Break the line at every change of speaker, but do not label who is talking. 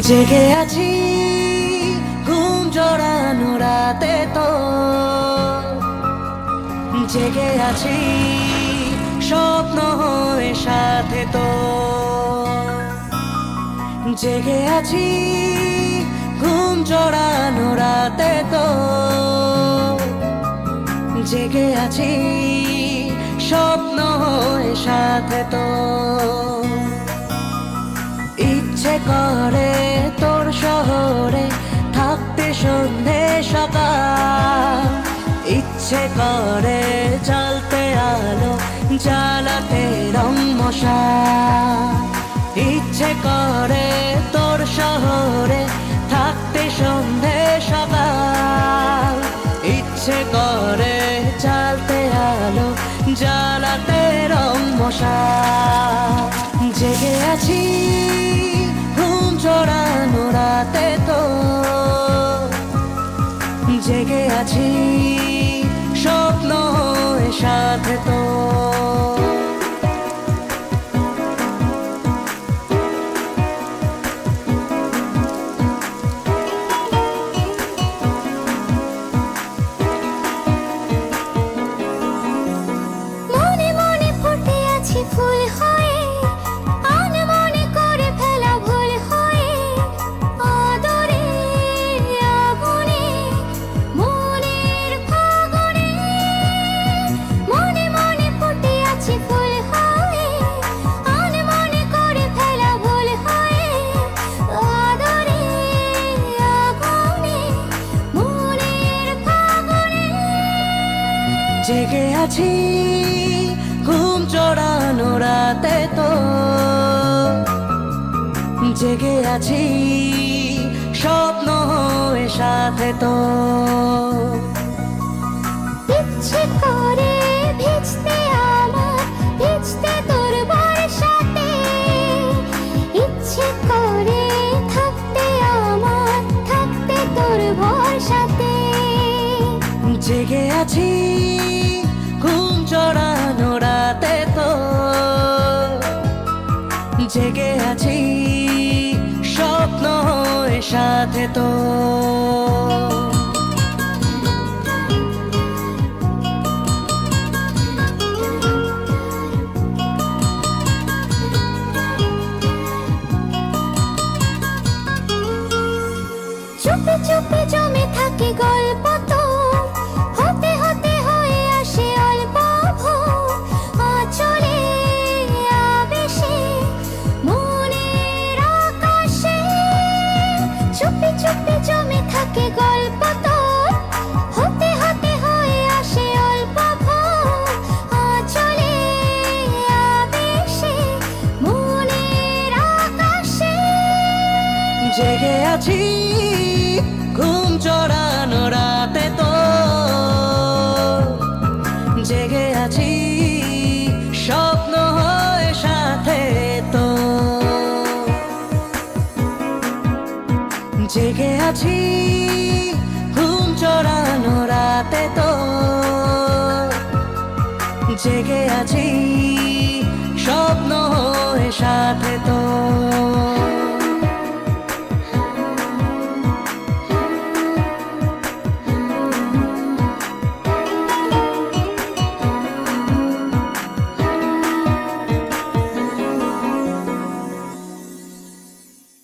জেগে আছি ঘুম জড়ানো রাতে তো, জেগে আছি স্বপ্ন হয়ে সাথে তো, জেগে আছি ঘুম জড়ানো রাতে তো, জেগে আছি স্বপ্ন হয়ে সাথে তো। ইচ্ছে করে তোর শহরে থাকতে সন্ধে সকাল, ইচ্ছে করে জ্বলতে আলো জ্বালাতে রং মশাল, ইচ্ছে করে তোর শহরে থাকতে সন্ধে সকাল, ইচ্ছে করে জ্বালতে আলো জ্বালাতে রং মশাল। জেগে আছি ঘুম জড়ানো রাতে তো, জেগে আছি স্বপ্ন হয়ে সাথে তো। জেগে আছি ঘুম জড়ানো রাতে তো, জেগে আছি স্বপ্ন হয়ে সাথে তো।
ইচ্ছে করে ভিজতে আমার ভিজতে তোর বর্ষাতে, ইচ্ছে করে থাকতে আমার থাকতে তোর ভরসাতে।
জেগে আছি ঘুম জড়ানো রাতে তো, জেগে আছি স্বপ্ন হয়ে সাথে তো।
চুপি চুপি জমে থাকে গল্প তো, হতে হতে হয়ে আসে অল্প ভোর। আঁচলে আবেশে মনের আকাশে, চুপি চুপি জমে থাকে গল্প তো, হতে হতে হয়ে আসে অল্প ভোর। আঁচলে আবেশে মনের আকাশে।
জেগে আছি ঘুম জড়ানো রাতে তো, জেগে আছি স্বপ্ন হয়ে সাথে তো, জেগে আছি ঘুম জড়ানো রাতে তো, জেগে আছি স্বপ্ন হয়ে সাথে তো।